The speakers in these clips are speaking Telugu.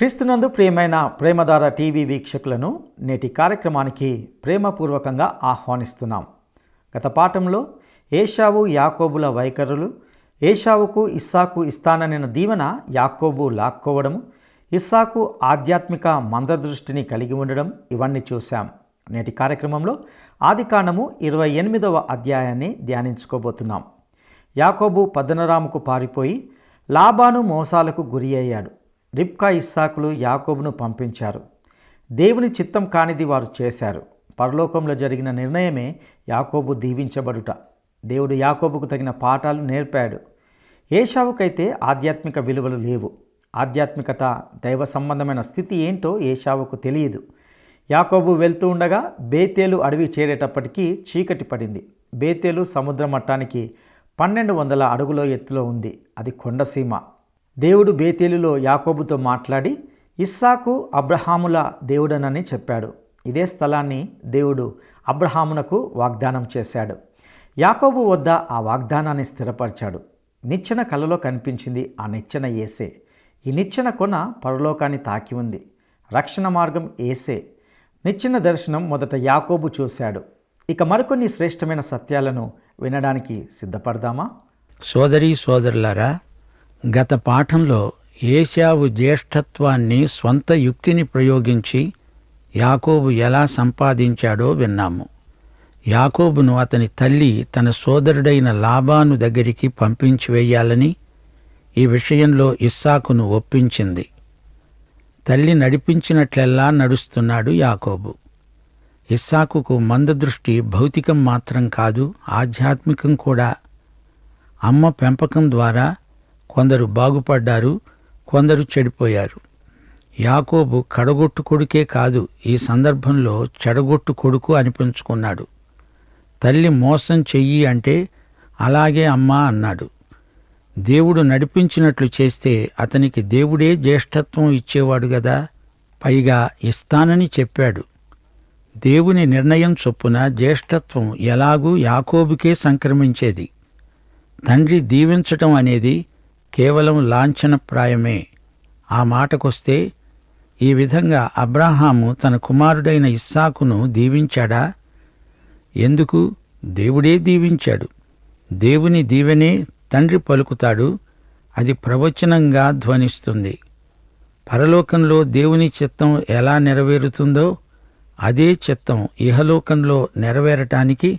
క్రీస్తునందు ప్రియమైన ప్రేమధార టీవీ వీక్షకులను నేటి కార్యక్రమానికి ప్రేమపూర్వకంగా ఆహ్వానిస్తున్నాం. గత పాఠంలో ఏశావు యాకోబుల వైఖరులు, ఏశావుకు ఇస్సాకు ఇస్తానన్న దీవెన యాకోబు లాక్కోవడము, ఇస్సాకు ఆధ్యాత్మిక మందదృష్టిని కలిగి ఉండడం, ఇవన్నీ చూశాం. నేటి కార్యక్రమంలో ఆదికాండము 28వ అధ్యాయాన్ని ధ్యానించుకోబోతున్నాం. యాకోబు పద్దనరాముకు పారిపోయి లాబాను మోసాలకు గురి అయ్యాడు. రిబ్కా ఇస్సాకులు యాకోబును పంపించారు. దేవుని చిత్తం కానిది వారు చేశారు. పరలోకంలో జరిగిన నిర్ణయమే యాకోబు దీవించబడుట. దేవుడు యాకోబుకు తగిన పాఠాలు నేర్పాడు. ఏశావుకైతే ఆధ్యాత్మిక విలువలు లేవు. ఆధ్యాత్మికత, దైవ సంబంధమైన స్థితి ఏంటో ఏశావుకు తెలియదు. యాకోబు వెళ్తూ ఉండగా బేతేలు అడవి చేరేటప్పటికీ చీకటి పడింది. బేతేలు సముద్ర మట్టానికి 1200 అడుగుల ఎత్తులో ఉంది. అది కొండసీమ. దేవుడు బేతేలులో యాకోబుతో మాట్లాడి ఇస్సాకు అబ్రహాముల దేవుడనని చెప్పాడు. ఇదే స్థలాన్ని దేవుడు అబ్రహామునకు వాగ్దానం చేశాడు. యాకోబు వద్ద ఆ వాగ్దానాన్ని స్థిరపరిచాడు. నిచ్చెన కలలో కనిపించింది. ఆ నిచ్చెన యేసే. ఈ నిచ్చెన కొన పరలోకాన్ని తాకి ఉంది. రక్షణ మార్గం యేసే. నిచ్చెన దర్శనం మొదట యాకోబు చూశాడు. ఇక మరికొన్ని శ్రేష్టమైన సత్యాలను వినడానికి సిద్ధపడదామా? సోదరీ సోదరులారా, గత పాఠంలో ఏశావు జ్యేష్ఠత్వాన్ని స్వంత యుక్తిని ప్రయోగించి యాకోబు ఎలా సంపాదించాడో విన్నాము. యాకోబును అతని తల్లి తన సోదరుడైన లాబాను దగ్గరికి పంపించి వేయాలని ఈ విషయంలో ఇస్సాకును ఒప్పించింది. తల్లి నడిపించినట్లెల్లా నడుస్తున్నాడు యాకోబు. ఇస్సాకుకు మందదృష్టి భౌతికం మాత్రం కాదు, ఆధ్యాత్మికం కూడా. అమ్మ పెంపకం ద్వారా కొందరు బాగుపడ్డారు, కొందరు చెడిపోయారు. యాకోబు కడగొట్టు కొడుకే కాదు, ఈ సందర్భంలో చెడగొట్టు కొడుకు అనిపించుకున్నాడు. తల్లి మోసం చెయ్యి అంటే అలాగే అమ్మా అన్నాడు. దేవుడు నడిపించినట్లు చేస్తే అతనికి దేవుడే జ్యేష్ఠత్వం ఇచ్చేవాడు గదా. పైగా ఇస్తానని చెప్పాడు. దేవుని నిర్ణయం చొప్పున జ్యేష్ఠత్వం ఎలాగూ యాకోబుకే సంక్రమించేది. తండ్రి దీవించటం అనేది కేవలం లాంఛనప్రాయమే. ఆ మాటకొస్తే ఈ విధంగా అబ్రాహాము తన కుమారుడైన ఇస్సాకును దీవించాడా? ఎందుకు? దేవుడే దీవించాడు. దేవుని దీవెనే తండ్రి పలుకుతాడు. అది ప్రవచనంగా ధ్వనిస్తుంది. పరలోకంలో దేవుని చిత్తం ఎలా నెరవేరుతుందో అదే చిత్తం ఇహలోకంలో నెరవేరటానికి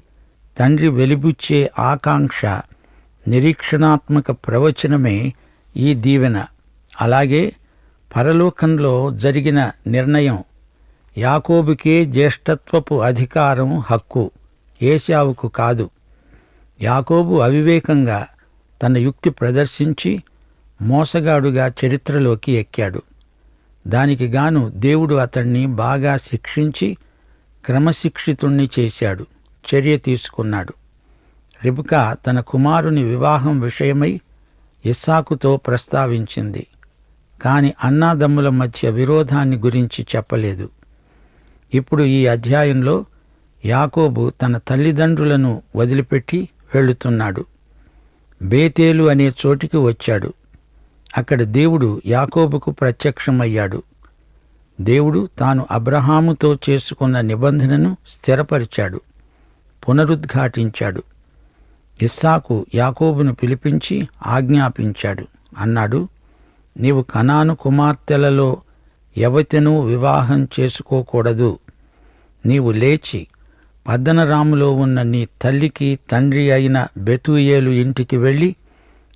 తండ్రి వెలిబుచ్చే ఆకాంక్ష, నిరీక్షణాత్మక ప్రవచనమే ఈ దీవెన. అలాగే పరలోకంలో జరిగిన నిర్ణయం యాకోబుకే జ్యేష్ఠత్వపు అధికారం, హక్కు, ఏశావుకు కాదు. యాకోబు అవివేకంగా తన యుక్తి ప్రదర్శించి మోసగాడుగా చరిత్రలోకి ఎక్కాడు. దానికి గాను దేవుడు అతణ్ణి బాగా శిక్షించి క్రమశిక్షితుణ్ణి చేశాడు, చర్య తీసుకున్నాడు. రిబ్కా తన కుమారుని వివాహం విషయమై ఇస్సాకుతో ప్రస్తావించింది. కాని అన్నాదమ్ముల మధ్య విరోధాన్ని గురించి చెప్పలేదు. ఇప్పుడు ఈ అధ్యాయంలో యాకోబు తన తల్లిదండ్రులను వదిలిపెట్టి వెళుతున్నాడు. బేతేలు అనే చోటికి వచ్చాడు. అక్కడ దేవుడు యాకోబుకు ప్రత్యక్షమయ్యాడు. దేవుడు తాను అబ్రహాముతో చేసుకున్న నిబంధనను స్థిరపరిచాడు, పునరుద్ఘాటించాడు. ఇస్సాకు యాకోబును పిలిపించి ఆజ్ఞాపించాడు. అన్నాడు, నీవు కనాను కుమార్తెలలో ఎవతెనూ వివాహం చేసుకోకూడదు. నీవు లేచి పద్దనరాములో ఉన్న నీ తల్లికి తండ్రి అయిన బెతూయేలు ఇంటికి వెళ్ళి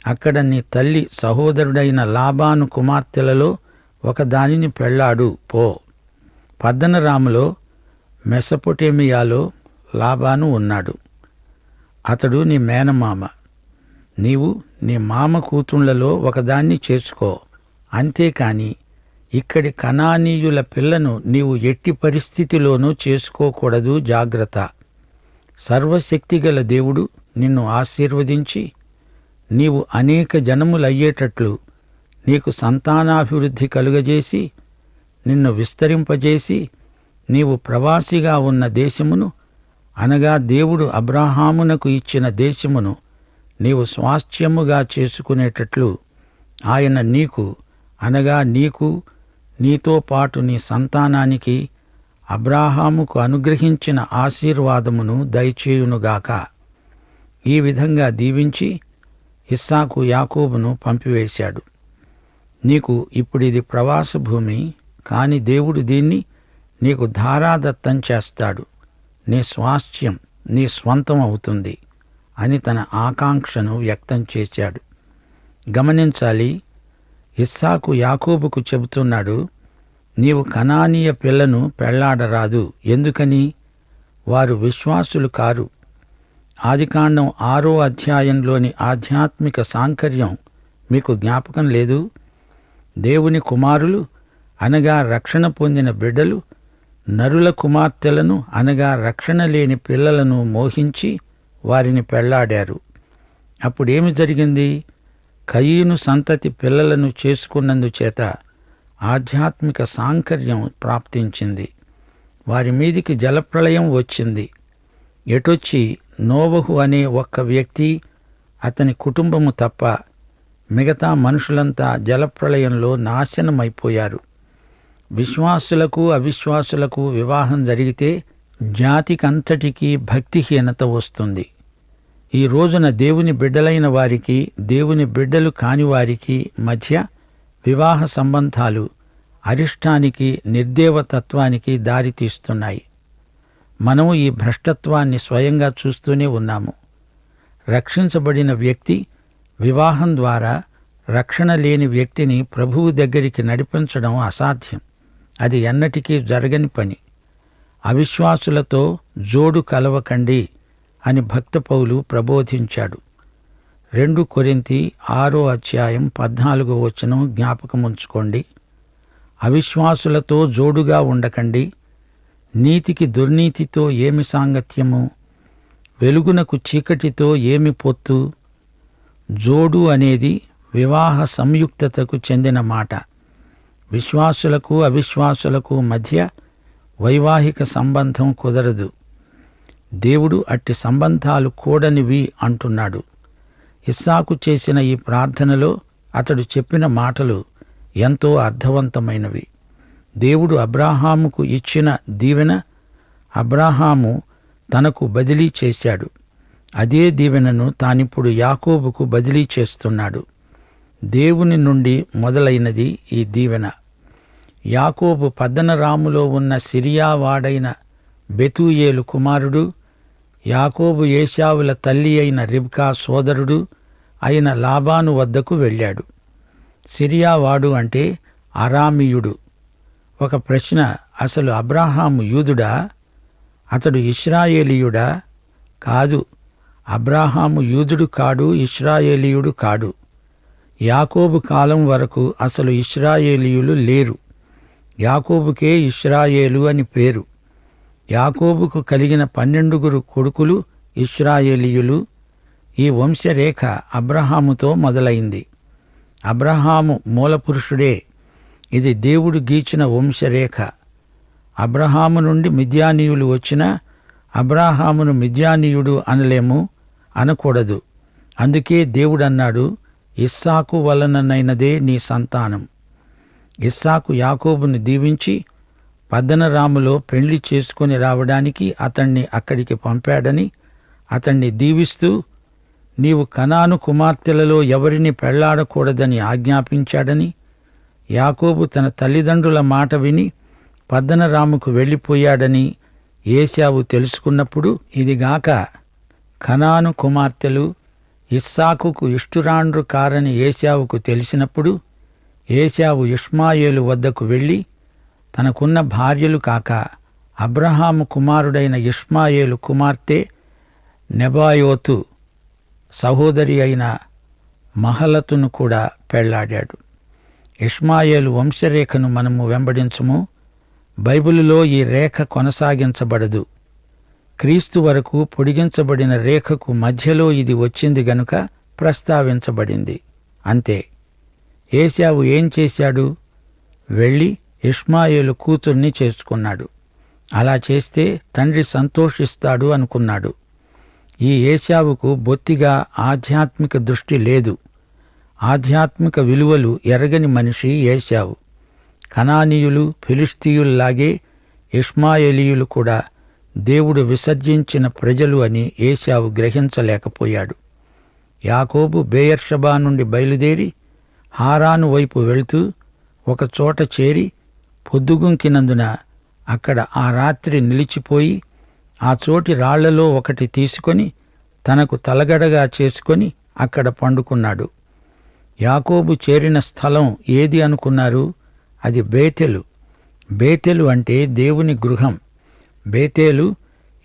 అక్కడ నీ తల్లి సహోదరుడైన లాబాను కుమార్తెలలో ఒకదానిని పెళ్లాడు పో. పద్దనరాములో మెసొపొటేమియాలో లాబాను ఉన్నాడు. అతడు నీ మేనమామ. నీవు నీ మామ కూతుళ్లలో ఒకదాన్ని చేసుకో. అంతేకాని ఇక్కడి కనానీయుల పిల్లను నీవు ఎట్టి పరిస్థితిలోనూ చేసుకోకూడదు. జాగ్రత్త. సర్వశక్తిగల దేవుడు నిన్ను ఆశీర్వదించి నీవు అనేక జనములయ్యేటట్లు నీకు సంతానాభివృద్ధి కలుగజేసి నిన్ను విస్తరింపజేసి నీవు ప్రవాసిగా ఉన్న దేశమును, అనగా దేవుడు అబ్రాహామునకు ఇచ్చిన దేశమును నీవు స్వాస్థ్యముగా చేసుకునేటట్లు ఆయన నీకు, అనగా నీకు నీతో పాటు నీ సంతానానికి అబ్రాహాముకు అనుగ్రహించిన ఆశీర్వాదమును దయచేయునుగాక. ఈ విధంగా దీవించి ఇస్సాకు యాకోబును పంపివేశాడు. నీకు ఇప్పుడిది ప్రవాస భూమి, కాని దేవుడు దీన్ని నీకు ధారాదత్తం చేస్తాడు. నీ స్వాస్థ్యం, నీ స్వంతం అవుతుంది అని తన ఆకాంక్షను వ్యక్తం చేశాడు. గమనించాలి, ఇస్సాకు యాకోబుకు చెబుతున్నాడు, నీవు కనానీయ పిల్లను పెళ్లాడరాదు. ఎందుకని? వారు విశ్వాసులు కారు. ఆదికాండం 6వ అధ్యాయంలోని ఆధ్యాత్మిక సాంకర్యం మీకు జ్ఞాపకం లేదు? దేవుని కుమారులు అనగా రక్షణ పొందిన బిడ్డలు నరుల కుమార్తెలను అనగా రక్షణ లేని పిల్లలను మోహించి వారిని పెళ్లాడారు. అప్పుడేమి జరిగింది? కయీను సంతతి పిల్లలను చేసుకున్నందుచేత ఆధ్యాత్మిక సాంకర్యం ప్రాప్తించింది. వారి మీదికి జలప్రళయం వచ్చింది. ఎటొచ్చి నోవహు అనే ఒక్క వ్యక్తి, అతని కుటుంబము తప్ప మిగతా మనుషులంతా జలప్రళయంలో నాశనమైపోయారు. విశ్వాసులకు అవిశ్వాసులకు వివాహం జరిగితే జాతికంతటికీ భక్తిహీనత వస్తుంది. ఈ రోజున దేవుని బిడ్డలైన వారికి, దేవుని బిడ్డలు కాని వారికి మధ్య వివాహ సంబంధాలు అరిష్టానికి, నిర్దేవతత్వానికి దారితీస్తున్నాయి. మనము ఈ భ్రష్టత్వాన్ని స్వయంగా చూస్తూనే ఉన్నాము. రక్షించబడిన వ్యక్తి వివాహం ద్వారా రక్షణ లేని వ్యక్తిని ప్రభువు దగ్గరికి నడిపించడం అసాధ్యం. అది ఎన్నటికీ జరగని పని. అవిశ్వాసులతో జోడు కలవకండి అని భక్త పౌలు ప్రబోధించాడు. 2 కొరింథీ 6వ అధ్యాయం 14వ వచనం జ్ఞాపకముంచుకోండి. అవిశ్వాసులతో జోడుగా ఉండకండి. నీతికి దుర్నీతితో ఏమి సాంగత్యము? వెలుగునకు చీకటితో ఏమి పొత్తు? జోడు అనేది వివాహ సంయుక్తతకు చెందిన మాట. విశ్వాసులకు అవిశ్వాసులకు మధ్య వైవాహిక సంబంధం కుదరదు. దేవుడు అట్టి సంబంధాలు కూడనివి అంటున్నాడు. ఇస్సాకు చేసిన ఈ ప్రార్థనలో అతడు చెప్పిన మాటలు ఎంతో అర్థవంతమైనవి. దేవుడు అబ్రాహాముకు ఇచ్చిన దీవెన అబ్రాహాము తనకు బదిలీ చేశాడు. అదే దీవెనను తానిప్పుడు యాకోబుకు బదిలీ చేస్తున్నాడు. దేవుని నుండి మొదలైనది ఈ దీవెన. యాకోబు పద్దనరాములో ఉన్న సిరియావాడైన బెతూయేలు కుమారుడు, యాకోబు ఏశావుల తల్లి అయిన రిబ్కా సోదరుడు అయిన లాబాను వద్దకు వెళ్ళాడు. సిరియావాడు అంటే అరామీయుడు. ఒక ప్రశ్న, అసలు అబ్రాహాము యూదుడా? అతడు ఇశ్రాయేలీయుడా? కాదు, అబ్రాహాము యూదుడు కాడు, ఇశ్రాయేలీయుడు కాడు. యాకోబు కాలం వరకు అసలు ఇశ్రాయేలీయులు లేరు. యాకోబుకే ఇశ్రాయేలు అని పేరు. యాకోబుకు కలిగిన 12 కొడుకులు ఇశ్రాయేలీయులు. ఈ వంశరేఖ అబ్రహాముతో మొదలైంది. అబ్రహాము మూలపురుషుడే. ఇది దేవుడు గీచిన వంశరేఖ. అబ్రహాము నుండి మిద్యానీయులు వచ్చినా అబ్రహామును మిద్యానీయుడు అనలేము, అనకూడదు. అందుకే దేవుడన్నాడు, ఇస్సాకు వలననైనదే నీ సంతానం. ఇస్సాకు యాకోబును దీవించి పద్దనరాములో పెళ్లి చేసుకుని రావడానికి అతణ్ణి అక్కడికి పంపాడని, అతణ్ణి దీవిస్తూ నీవు కనాను కుమార్తెలలో ఎవరిని పెళ్లాడకూడదని ఆజ్ఞాపించాడని, యాకోబు తన తల్లిదండ్రుల మాట విని పద్దనరాముకు వెళ్ళిపోయాడని ఏశావు తెలుసుకున్నప్పుడు, ఇదిగాక కనాను కుమార్తెలు ఇస్సాకుకు ఇష్టురాండ్రు కారని ఏశావుకు తెలిసినప్పుడు, ఏశావు ఇష్మాయేలు వద్దకు వెళ్ళి తనకున్న భార్యలు కాక అబ్రహాము కుమారుడైన ఇష్మాయేలు కుమార్తె నెబాయోతు సహోదరి అయిన మహలతును కూడా పెళ్లాడాడు. ఇష్మాయేలు వంశరేఖను మనము వెంబడించము. బైబిలులో ఈ రేఖ కొనసాగించబడదు. క్రీస్తు వరకు పొడిగించబడిన రేఖకు మధ్యలో ఇది వచ్చింది గనుక ప్రస్తావించబడింది అంతే. ఏశావు ఏం చేశాడు? వెళ్ళి ఇష్మాయేలు కూతుర్ని చేసుకున్నాడు. అలా చేస్తే తండ్రి సంతోషిస్తాడు అనుకున్నాడు. ఈ ఏశావుకు బొత్తిగా ఆధ్యాత్మిక దృష్టి లేదు. ఆధ్యాత్మిక విలువలు ఎరగని మనిషి ఏశావు. కనానీయులు, ఫిలిష్తీయుల్లాగే ఇష్మాయేలీయులు కూడా దేవుడు విసర్జించిన ప్రజలు అని ఏశావు గ్రహించలేకపోయాడు. యాకోబు బెయేర్షెబా నుండి బయలుదేరి హారాను వైపు వెళుతూ ఒకచోట చేరి పొద్దుగుంకినందున అక్కడ ఆ రాత్రి నిలిచిపోయి ఆ చోటి రాళ్లలో ఒకటి తీసుకొని తనకు తలగడగా చేసుకొని అక్కడ పండుకున్నాడు. యాకోబు చేరిన స్థలం ఏది అనుకున్నారు? అది బేతెలు. బేతెలు అంటే దేవుని గృహం. బేతేలు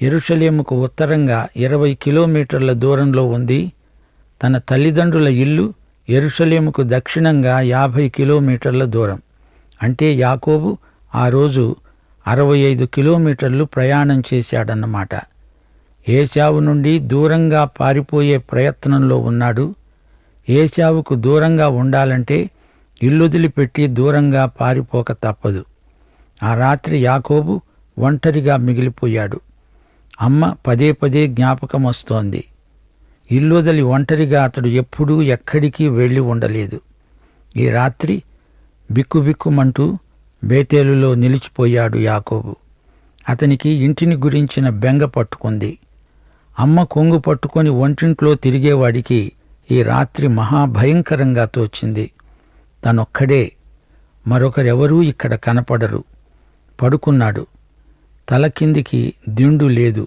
యెరూషలేముకు ఉత్తరంగా 20 కిలోమీటర్ల దూరంలో ఉంది. తన తల్లిదండ్రుల ఇల్లు యెరూషలేముకు దక్షిణంగా 50 కిలోమీటర్ల దూరం. అంటే యాకోబు ఆ రోజు 65 కిలోమీటర్లు ప్రయాణం చేశాడన్నమాట. ఏశావు నుండి దూరంగా పారిపోయే ప్రయత్నంలో ఉన్నాడు. ఏశావుకు దూరంగా ఉండాలంటే ఇల్లుదిలిపెట్టి దూరంగా పారిపోక తప్పదు. ఆ రాత్రి యాకోబు ఒంటరిగా మిగిలిపోయాడు. అమ్మ పదే పదే జ్ఞాపకం వస్తోంది. ఇల్లుదలి ఒంటరిగా అతడు ఎప్పుడూ ఎక్కడికి వెళ్ళి ఉండలేదు. ఈ రాత్రి బిక్కుబిక్కుమంటూ బేతేలులో నిలిచిపోయాడు యాకోబు. అతనికి ఇంటిని గురించిన బెంగ పట్టుకుంది. అమ్మ కొంగు పట్టుకొని వంటింట్లో తిరిగేవాడికి ఈ రాత్రి మహాభయంకరంగా తోచింది. తనొక్కడే, మరొకరెవరూ ఇక్కడ కనపడరు. పడుకున్నాడు. తల కిందికి దిండు లేదు,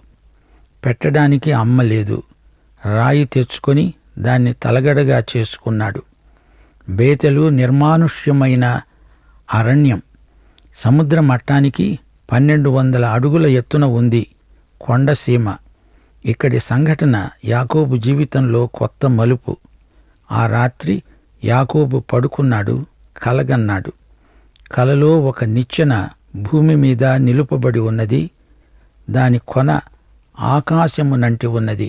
పెట్టడానికి అమ్మ లేదు. రాయి తెచ్చుకొని దాన్ని తలగడగా చేసుకున్నాడు. బేతెలు నిర్మానుష్యమైన అరణ్యం. సముద్ర మట్టానికి 1200 అడుగుల ఎత్తున ఉంది. కొండసీమ. ఇక్కడి సంఘటన యాకోబు జీవితంలో కొత్త మలుపు. ఆ రాత్రి యాకోబు పడుకున్నాడు, కలగన్నాడు. కలలో ఒక నిచ్చెన భూమి మీద నిలుపబడి ఉన్నది. దాని కొన ఆకాశమునంటి ఉన్నది.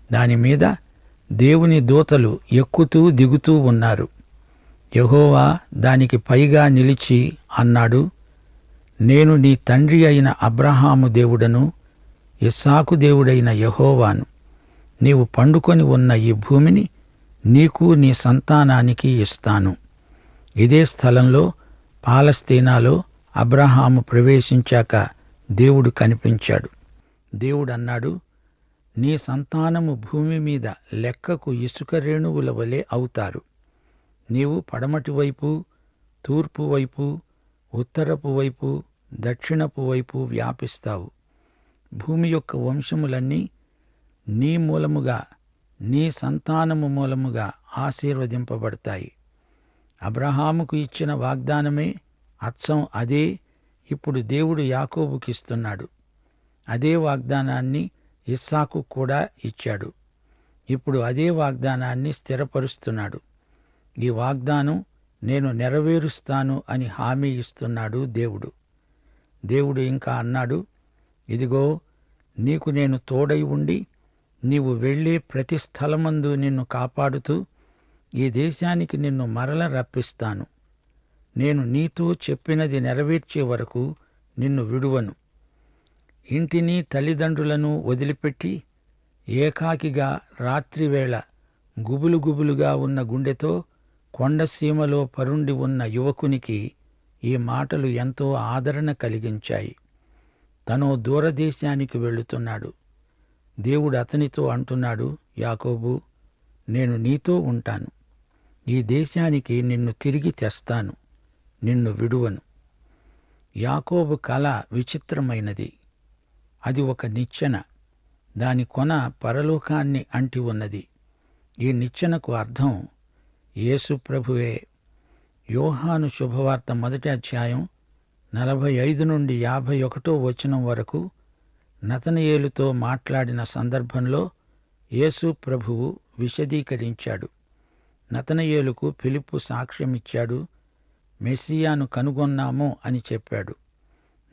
దానిమీద దేవుని దూతలు ఎక్కుతూ దిగుతూ ఉన్నారు. యెహోవా దానికి పైగా నిలిచి అన్నాడు, నేను నీ తండ్రి అయిన అబ్రహాము దేవుడను, ఇస్సాకు దేవుడైన యెహోవాను. నీవు పండుకొని ఉన్న ఈ భూమిని నీకు నీ సంతానానికి ఇస్తాను. ఇదే స్థలంలో పాలస్తీనాలో అబ్రహాము ప్రవేశించాక దేవుడు కనిపించాడు. దేవుడన్నాడు, నీ సంతానము భూమి మీద లెక్కకు ఇసుక రేణువుల వలె అవుతారు. నీవు పడమటి వైపు, తూర్పు వైపు, ఉత్తరపు వైపు, దక్షిణపు వైపు వ్యాపిస్తావు. భూమి యొక్క వంశములన్నీ నీ మూలముగా, నీ సంతానము మూలముగా ఆశీర్వదింపబడతాయి. అబ్రహాముకు ఇచ్చిన వాగ్దానమే అచ్చం అదే ఇప్పుడు దేవుడు యాకోబుకిస్తున్నాడు. అదే వాగ్దానాన్ని ఇస్సాకు కూడా ఇచ్చాడు. ఇప్పుడు అదే వాగ్దానాన్ని స్థిరపరుస్తున్నాడు. ఈ వాగ్దానం నేను నెరవేరుస్తాను అని హామీ ఇస్తున్నాడు దేవుడు. దేవుడు ఇంకా అన్నాడు, ఇదిగో నీకు నేను తోడై ఉండి నీవు వెళ్ళే ప్రతి స్థలమందు నిన్ను కాపాడుతూ ఈ దేశానికి నిన్ను మరల రప్పిస్తాను. నేను నీతో చెప్పినది నెరవేర్చే వరకు నిన్ను విడువను. ఇంటిని తల్లిదండ్రులను వదిలిపెట్టి ఏకాకిగా రాత్రివేళ గుబులు గుబులుగా ఉన్న గుండెతో కొండసీమలో పరుండి ఉన్న యువకునికి ఈ మాటలు ఎంతో ఆదరణ కలిగించాయి. తను దూరదేశానికి వెళుతున్నాడు. దేవుడు అతనితో అంటున్నాడు, యాకోబు, నేను నీతో ఉంటాను. ఈ దేశానికి నిన్ను తిరిగి తెస్తాను, నిన్ను విడువను. యాకోబు కల విచిత్రమైనది. అది ఒక నిచ్చెన. దాని కొన పరలోకాన్ని అంటి ఉన్నది. ఈ నిచ్చెనకు అర్థం యేసు ప్రభువే. యోహాను శుభవార్త 1వ అధ్యాయం 45 నుండి 51 వచనం వరకు నతనయేలుతో మాట్లాడిన సందర్భంలో యేసు ప్రభువు విశదీకరించాడు. నతనయేలుకు ఫిలిప్పు సాక్ష్యమిచ్చాడు. మెస్సియాను కనుగొన్నాము అని చెప్పాడు.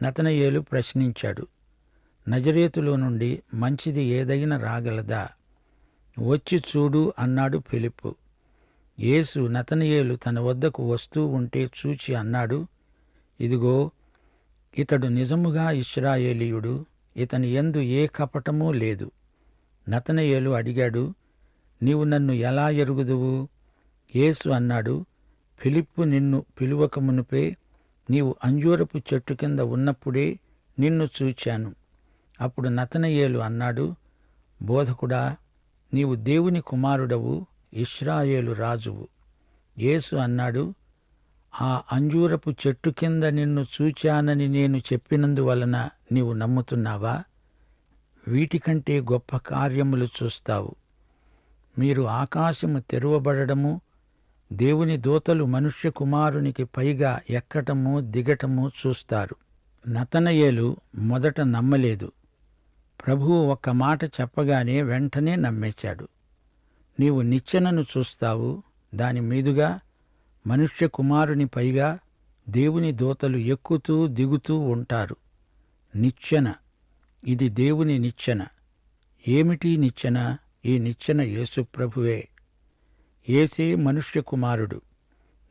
నతనయేలు ప్రశ్నించాడు, నజరేతులో నుండి మంచిది ఏదైనా రాగలదా? వచ్చి చూడు అన్నాడు ఫిలిప్పు. యేసు నతనయేలు తన వద్దకు వస్తూ ఉంటే చూచి అన్నాడు, ఇదిగో ఇతడు నిజముగా ఇశ్రాయేలీయుడు, ఇతని యందు ఏ కపటమూ లేదు. నతనయేలు అడిగాడు, నీవు నన్ను ఎలా ఎరుగుదువు? యేసు అన్నాడు, ఫిలిప్పు నిన్ను పిలువకమునుపే నీవు అంజూరపు చెట్టు కింద ఉన్నప్పుడే నిన్ను చూచాను. అప్పుడు నతనయేలు అన్నాడు, బోధకుడా, నీవు దేవుని కుమారుడవు, ఇశ్రాయేలు రాజువు. యేసు అన్నాడు, ఆ అంజూరపు చెట్టు కింద నిన్ను చూచానని నేను చెప్పినందువలన నీవు నమ్ముతున్నావా? వీటికంటే గొప్ప కార్యములు చూస్తావు. మీరు ఆకాశము తెరవబడడము, దేవుని దూతలు మనుష్య కుమారునికి పైగా ఎక్కటము దిగటము చూస్తారు. నతనయేలు మొదట నమ్మలేదు. ప్రభువు ఒక్క మాట చెప్పగానే వెంటనే నమ్మేశాడు. నీవు నిచ్చెనను చూస్తావు, దాని మీదుగా మనుష్య కుమారుని పైగా దేవుని దూతలు ఎక్కుతూ దిగుతూ ఉంటారు. నిచ్చెన, ఇది దేవుని నిచ్చెన. ఏమిటి నిచ్చెన? ఈ నిచ్చెన యేసు ప్రభువే. యేసే మనుష్య కుమారుడు.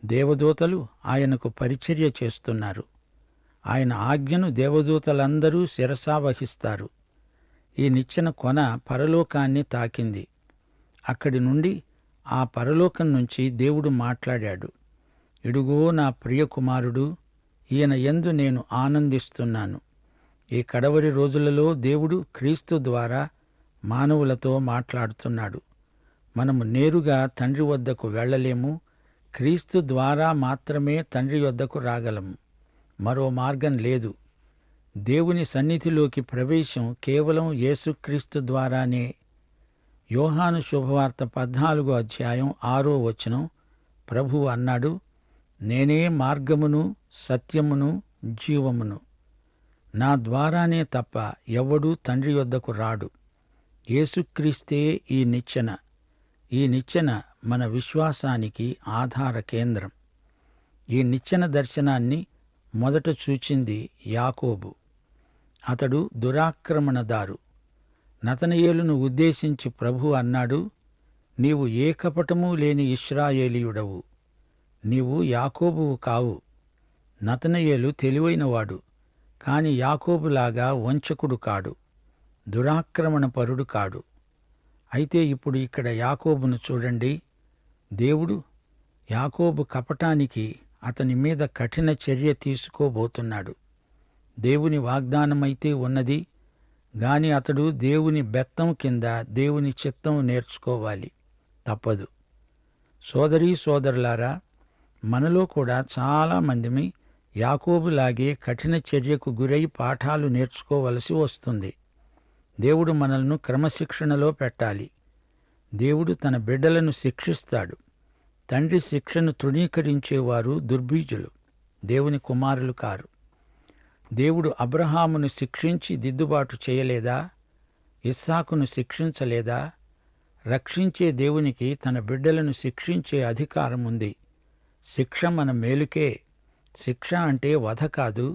దేవదూతలు ఆయనకు పరిచర్య చేస్తున్నారు. ఆయన ఆజ్ఞను దేవదూతలందరూ శిరసావహిస్తారు. ఈ నిచ్చెన కొన పరలోకాన్ని తాకింది. అక్కడి నుండి, ఆ పరలోకం నుంచి దేవుడు మాట్లాడాడు. ఇడుగో నా ప్రియ కుమారుడు, ఈయన యందు నేను ఆనందిస్తున్నాను. ఈ కడవరి రోజులలో దేవుడు క్రీస్తు ద్వారా మానవులతో మాట్లాడుతున్నాడు. మనము నేరుగా తండ్రి వద్దకు వెళ్ళలేము. క్రీస్తు ద్వారా మాత్రమే తండ్రి వద్దకు రాగలము. మరో మార్గం లేదు. దేవుని సన్నిధిలోకి ప్రవేశం కేవలం యేసుక్రీస్తు ద్వారానే. యోహాను శుభవార్త 14వ అధ్యాయం 6వ వచనం ప్రభువు అన్నాడు, నేనే మార్గమును సత్యమును జీవమును. నా ద్వారానే తప్ప ఎవ్వడూ తండ్రి యొద్దకు రాడు. యేసుక్రీస్తే ఈ నిచ్చెన. ఈ నిచ్చెన మన విశ్వాసానికి ఆధార కేంద్రం. ఈ నిచ్చెన దర్శనాన్ని మొదట చూచింది యాకోబు. అతడు దురాక్రమణదారు. నతనయేలును ఉద్దేశించి ప్రభు అన్నాడు, నీవు ఏ కపటమూ లేని ఇశ్రాయేలీయుడవు. నీవు యాకోబువు కావు. నతనయేలు తెలివైనవాడు, కాని యాకోబులాగా వంచకుడు కాడు, దురాక్రమణపరుడు కాడు. అయితే ఇప్పుడు ఇక్కడ యాకోబును చూడండి. దేవుడు యాకోబు కపటానికి అతని మీద కఠిన చర్య తీసుకోబోతున్నాడు. దేవుని వాగ్దానమైతే ఉన్నది గాని అతడు దేవుని బెత్తం కింద దేవుని చిత్తం నేర్చుకోవాలి. తప్పదు. సోదరీ సోదరులారా, మనలో కూడా చాలామందిమి యాకోబులాగే కఠిన చర్యకు గురై పాఠాలు నేర్చుకోవలసి వస్తుంది. దేవుడు మనల్ని క్రమశిక్షణలో పెట్టాలి. దేవుడు తన బిడ్డలను శిక్షిస్తాడు. తండ్రి శిక్షను తృణీకరించేవారు దుర్బీజులు, దేవుని కుమారులు కారు. దేవుడు అబ్రహామును శిక్షించి దిద్దుబాటు చేయలేదా? ఇస్సాకును శిక్షించలేదా? రక్షించే దేవునికి తన బిడ్డలను శిక్షించే అధికారం ఉంది. శిక్ష మన మేలుకే. శిక్ష అంటే వధ కాదు.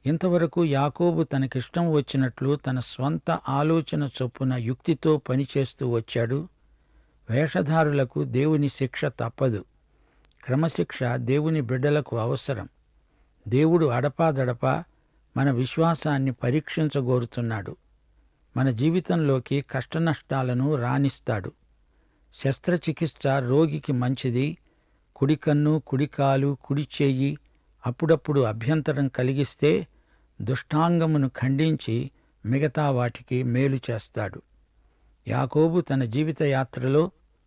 ఇంతవరకు యాకోబు తనకిష్టం వచ్చినట్లు తన స్వంత ఆలోచన చొప్పున యుక్తితో పనిచేస్తూ వచ్చాడు. వేషధారులకు దేవుని శిక్ష తప్పదు. క్రమశిక్ష దేవుని బిడ్డలకు అవసరం. దేవుడు అడపాదడపా మన విశ్వాసాన్ని పరీక్షించగోరుతున్నాడు. మన జీవితంలోకి కష్టనష్టాలను రానిస్తాడు. శస్త్రచికిత్స రోగికి మంచిది. కుడికన్ను, కుడికాలు, కుడి చెయ్యి అప్పుడప్పుడు అభ్యంతరం కలిగిస్తే దుష్టాంగమును ఖండించి మిగతా వాటికి మేలు చేస్తాడు. యాకోబు తన జీవిత యాత్రలో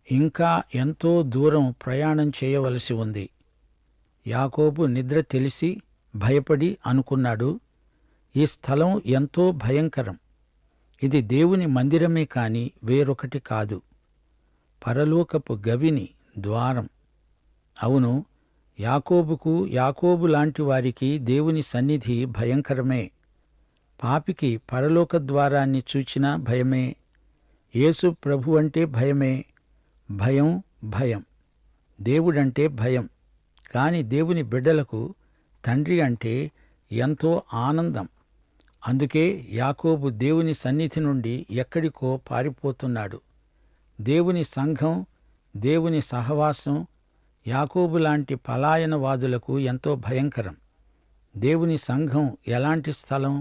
ఇంకా ఎంతో దూరం ప్రయాణం చేయవలసి ఉంది. యాకోబు నిద్ర తెలిసి భయపడి అనుకున్నాడు, ఈ స్థలం ఎంతో భయంకరం. ఇది దేవుని మందిరమే కాని వేరొకటి కాదు. పరలోకపు గవిని, ద్వారం. అవును, యాకోబు లాంటి వారికి దేవుని సన్నిధి భయంకరమే. పాపికి పరలోక ద్వారాన్ని చూచినా భయమే. యేసు ప్రభు అంటే భయమే. భయం భయం. దేవుడంటే భయం. కాని దేవుని బిడ్డలకు తండ్రి అంటే ఎంతో ఆనందం. అందుకే యాకోబు దేవుని సన్నిధి నుండి ఎక్కడికో పారిపోతున్నాడు. దేవుని సంఘం, దేవుని సహవాసం యాకోబు లాంటి పలాయనవాదులకు ఎంతో భయంకరం. దేవుని సంఘం ఎలాంటి స్థలం?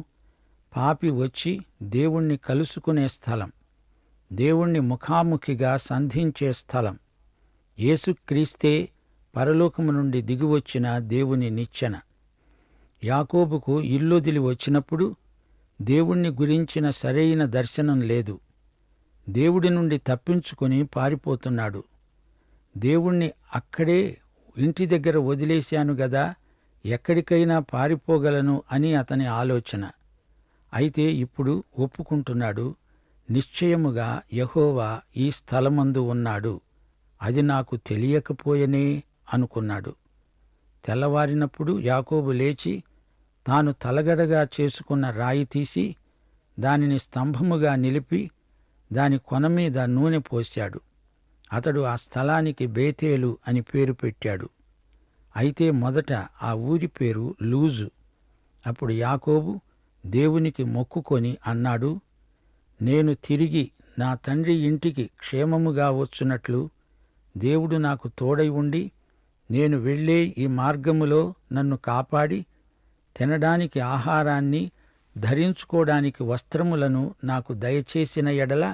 పాపి వచ్చి దేవుణ్ణి కలుసుకునే స్థలం, దేవుణ్ణి ముఖాముఖిగా సంధించే స్థలం. యేసుక్రీస్తే పరలోకము నుండి దిగివచ్చిన దేవుని నిచ్చెన. యాకోబుకు ఇల్లొదిలి వచ్చినప్పుడు దేవుణ్ణి గురించిన సరైన దర్శనం లేదు. దేవుడి నుండి తప్పించుకుని పారిపోతున్నాడు. దేవుణ్ణి అక్కడే ఇంటి దగ్గర వదిలేశాను గదా, ఎక్కడికైనా పారిపోగలను అని అతని ఆలోచన. అయితే ఇప్పుడు ఒప్పుకుంటున్నాడు, నిశ్చయముగా యెహోవా ఈ స్థలమందు ఉన్నాడు, అది నాకు తెలియకపోయెనే అనుకున్నాడు. తెల్లవారినప్పుడు యాకోబు లేచి తాను తలగడగా చేసుకున్న రాయి తీసి దానిని స్తంభముగా నిలిపి దాని కొన మీద నూనె పోశాడు. అతడు ఆ స్థలానికి బేతేలు అని పేరు పెట్టాడు. అయితే మొదట ఆ ఊరి పేరు లూజు. అప్పుడు యాకోబు దేవునికి మొక్కుకొని అన్నాడు, నేను తిరిగి నా తండ్రి ఇంటికి క్షేమముగా వచ్చున్నట్లు దేవుడు నాకు తోడై ఉండి నేను వెళ్ళే ఈ మార్గములో నన్ను కాపాడి తినడానికి ఆహారాన్ని, ధరించుకోవడానికి వస్త్రములను నాకు దయచేసిన ఎడల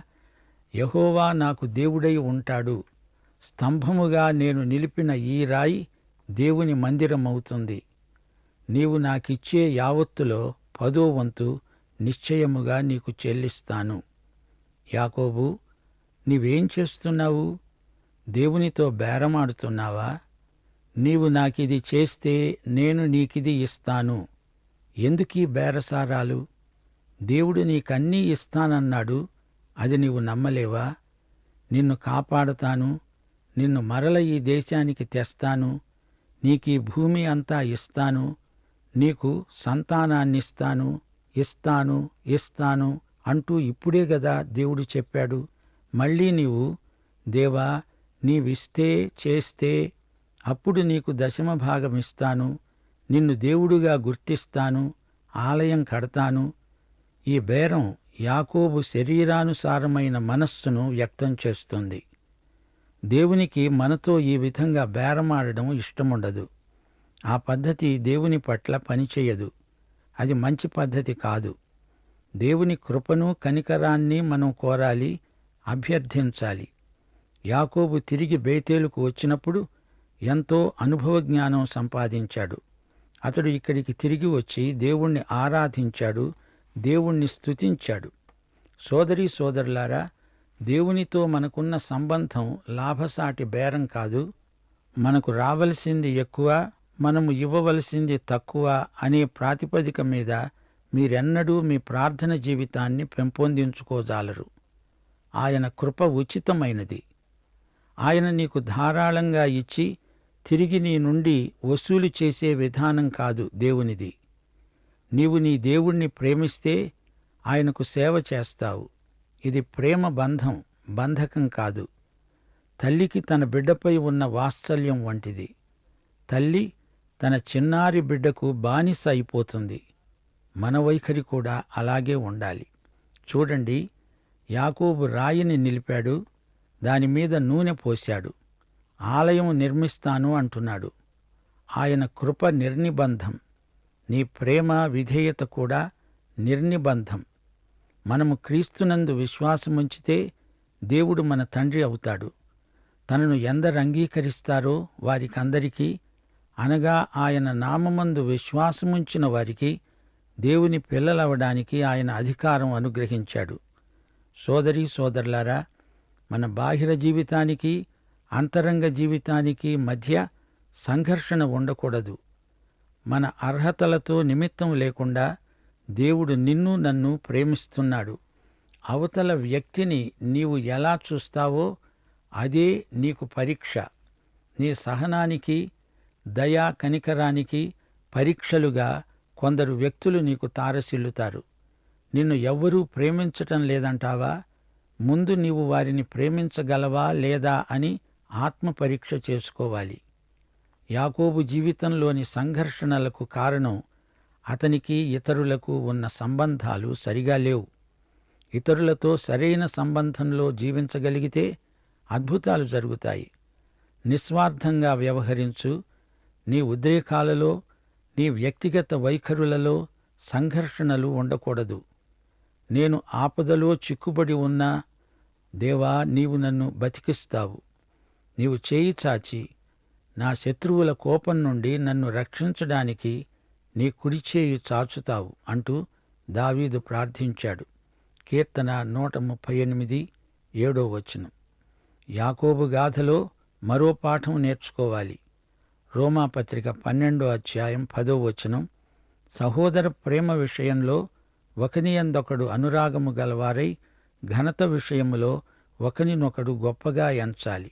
యెహోవా నాకు దేవుడై ఉంటాడు. స్తంభముగా నేను నిలిపిన ఈ రాయి దేవుని మందిరమవుతుంది. నీవు నాకిచ్చే యావత్తులో 10వ వంతు నిశ్చయముగా నీకు చెల్లిస్తాను. యాకోబు, నీవేం చేస్తున్నావు? దేవునితో బేరమాడుతున్నావా? నీవు నాకిది చేస్తే నేను నీకిది ఇస్తాను. ఎందుకీ బేరసారాలు? దేవుడు నీకన్నీ ఇస్తానన్నాడు, అది నీవు నమ్మలేవా? నిన్ను కాపాడతాను, నిన్ను మరల ఈ దేశానికి తెస్తాను, నీకీ భూమి అంతా ఇస్తాను, నీకు సంతానాన్నిస్తాను, ఇస్తాను అంటూ ఇప్పుడే గదా దేవుడు చెప్పాడు. మళ్ళీ నీవు, దేవా నీవిస్తే చేస్తే అప్పుడు నీకు 10వ భాగమిస్తాను, నిన్ను దేవుడుగా గుర్తిస్తాను, ఆలయం కడతాను. ఈ బేరం యాకోబు శరీరానుసారమైన మనస్సును వ్యక్తం చేస్తుంది. దేవునికి మనతో ఈ విధంగా బేరమాడడం ఇష్టముండదు. ఆ పద్ధతి దేవుని పట్ల పనిచేయదు. అది మంచి పద్ధతి కాదు. దేవుని కృపను కనికరాన్ని మనం కోరాలి, అభ్యర్థించాలి. యాకోబు తిరిగి బేతేలుకు వచ్చినప్పుడు ఎంతో అనుభవ జ్ఞానం సంపాదించాడు. అతడు ఇక్కడికి తిరిగి వచ్చి దేవుణ్ణి ఆరాధించాడు, దేవుణ్ణి స్తుతించాడు. సోదరీ సోదరులారా, దేవునితో మనకున్న సంబంధం లాభసాటి బేరం కాదు. మనకు రావలసింది ఎక్కువ, మనము ఇవ్వవలసింది తక్కువ అనే ప్రాతిపదిక మీద మీరెన్నడూ మీ ప్రార్థన జీవితాన్ని పెంపొందించుకోజాలరు. ఆయన కృప ఉచితమైనది. ఆయన నీకు ధారాళంగా ఇచ్చి తిరిగి నీ నుండి వసూలు చేసే విధానం కాదు దేవునిది. నీవు నీ దేవుణ్ణి ప్రేమిస్తే ఆయనకు సేవ చేస్తావు. ఇది ప్రేమ బంధం, బంధకం కాదు. తల్లికి తన బిడ్డపై ఉన్న వాత్సల్యం వంటిది. తల్లి తన చిన్నారి బిడ్డకు బానిస అయిపోతుంది. మన వైఖరి కూడా అలాగే ఉండాలి. చూడండి, యాకోబు రాయిని నిలిపాడు, దానిమీద నూనె పోశాడు. ఆలయం నిర్మిస్తాను అంటున్నాడు. ఆయన కృప నిర్నిబంధం. నీ ప్రేమ విధేయత కూడా నిర్నిబంధం. మనము క్రీస్తునందు విశ్వాసముంచితే దేవుడు మన తండ్రి అవుతాడు. తనను ఎందరు అంగీకరిస్తారో వారికందరికీ, అనగా ఆయన నామమందు విశ్వాసముంచిన వారికి దేవుని పిల్లలవడానికి ఆయన అధికారం అనుగ్రహించాడు. సోదరీ సోదరులారా, మన బాహిర జీవితానికి అంతరంగ జీవితానికి మధ్య సంఘర్షణ ఉండకూడదు. మన అర్హతలతో నిమిత్తం లేకుండా దేవుడు నిన్ను నన్ను ప్రేమిస్తున్నాడు. అవతల వ్యక్తిని నీవు ఎలా చూస్తావో అదే నీకు పరీక్ష. నీ సహనానికి, దయా కనికరానికి పరీక్షలుగా కొందరు వ్యక్తులు నీకు తారసిల్లుతారు. నిన్ను ఎవ్వరూ ప్రేమించటం లేదంటావా? ముందు నీవు వారిని ప్రేమించగలవా లేదా అని ఆత్మ పరీక్ష చేసుకోవాలి. యాకోబు జీవితంలోని సంఘర్షణలకు కారణం అతనికి ఇతరులకు ఉన్న సంబంధాలు సరిగా లేవు. ఇతరులతో సరైన సంబంధంలో జీవించగలిగితే అద్భుతాలు జరుగుతాయి. నిస్వార్థంగా వ్యవహరించు. నీ ఉద్రేకాలలో, నీ వ్యక్తిగత వైఖరులలో సంఘర్షణలు ఉండకూడదు. నేను ఆపదలో చిక్కుబడి ఉన్నా, దేవా నీవు నన్ను బతికిస్తావు. నీవు చేయి చాచి నా శత్రువుల కోపం నుండి నన్ను రక్షించడానికి నీ కుడి చేయి చాచుతావు అంటూ దావీదు ప్రార్థించాడు. కీర్తన 138, 7 యాకోబు గాథలో మరో పాఠం నేర్చుకోవాలి. రోమాపత్రిక 12 సహోదర ప్రేమ విషయంలో ఒకనియందొకడు అనురాగము గలవారై ఘనత విషయములో ఒకనినొకడు గొప్పగా ఎంచాలి.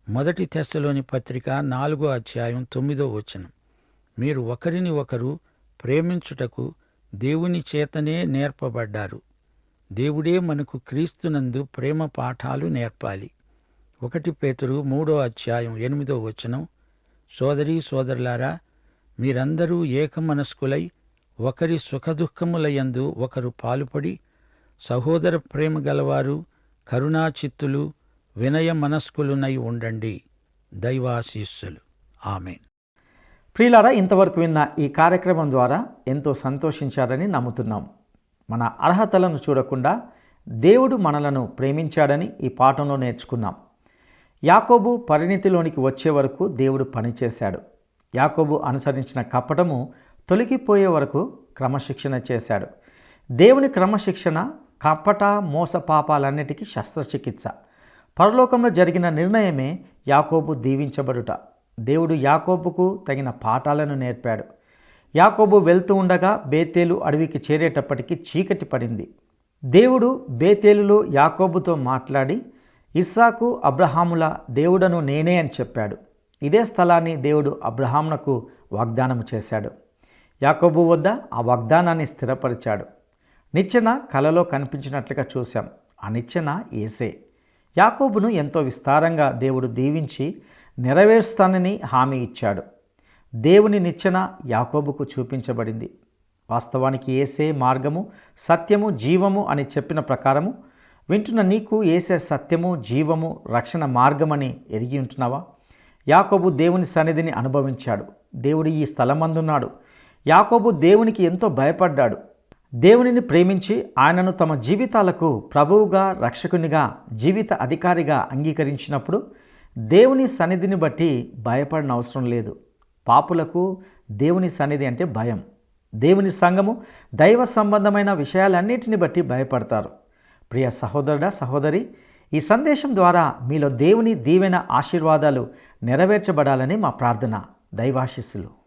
1 తెస్సలోని పత్రిక 4:9 మీరు ఒకరిని ఒకరు ప్రేమించుటకు దేవుని చేతనే నేర్పబడ్డారు. దేవుడే మనకు క్రీస్తునందు ప్రేమ పాఠాలు నేర్పాలి. 1 పేతురు 3:8 సోదరీ సోదరులారా, మీరందరూ ఏకమనస్కులై ఒకరి సుఖదుఖములయందు ఒకరు పాలుపడి సహోదర ప్రేమ గలవారు, కరుణాచిత్తులు, వినయ మనస్కులునై ఉండండి. దైవాశీస్సులు. ఆమేన్. ప్రియులారా, ఇంతవరకు విన్న ఈ కార్యక్రమం ద్వారా ఎంతో సంతోషించారని నమ్ముతున్నాం. మన అర్హతలను చూడకుండా దేవుడు మనలను ప్రేమించాడని ఈ పాఠంలో నేర్చుకున్నాం. యాకోబు పరిణితిలోనికి వచ్చే వరకు దేవుడు పనిచేశాడు. యాకోబు అనుసరించిన కపటము తొలగిపోయే వరకు క్రమశిక్షణ చేశాడు. దేవుని క్రమశిక్షణ కపట మోస పాపాలన్నిటికీ శస్త్రచికిత్స. పరలోకంలో జరిగిన నిర్ణయమే యాకోబు దీవించబడుట. దేవుడు యాకోబుకు తగిన పాఠాలను నేర్పాడు. యాకోబు వెళ్తూ ఉండగా బేతేలు అడవికి చేరేటప్పటికి చీకటి పడింది. దేవుడు బేతేలులో యాకోబుతో మాట్లాడి ఇస్సాకు, అబ్రహాముల దేవుడను నేనే అని చెప్పాడు. ఇదే స్థలాన్ని దేవుడు అబ్రహామునకు వాగ్దానం చేశాడు. యాకోబు వద్ద ఆ వాగ్దానాన్ని స్థిరపరిచాడు. నిచ్చెన కలలో కనిపించినట్లుగా చూశాం. ఆ నిచ్చెన యేసే. యాకోబును ఎంతో విస్తారంగా దేవుడు దీవించి నెరవేరుస్తానని హామీ ఇచ్చాడు. దేవుని నిచ్చెన యాకోబుకు చూపించబడింది. వాస్తవానికి యేసే మార్గము, సత్యము, జీవము అని చెప్పిన ప్రకారము వింటున్న నీకు యేసే సత్యము, జీవము, రక్షణ మార్గమని ఎరిగి ఉంటున్నావా? యాకోబు దేవుని సన్నిధిని అనుభవించాడు. దేవుడు ఈ స్థలమందున్నాడు. యాకోబు దేవునికి ఎంతో భయపడ్డాడు. దేవునిని ప్రేమించి ఆయనను తమ జీవితాలకు ప్రభువుగా, రక్షకునిగా, జీవిత అధికారిగా అంగీకరించినప్పుడు దేవుని సన్నిధిని బట్టి భయపడిన అవసరం లేదు. పాపులకు దేవుని సన్నిధి అంటే భయం. దేవుని సంఘము దైవ సంబంధమైన విషయాలన్నిటిని బట్టి భయపడతారు. ప్రియ సహోదరుడా, సహోదరి, ఈ సందేశం ద్వారా మీలో దేవుని దీవెన, ఆశీర్వాదాలు నెరవేర్చబడాలని మా ప్రార్థన. దైవాశీస్సులు.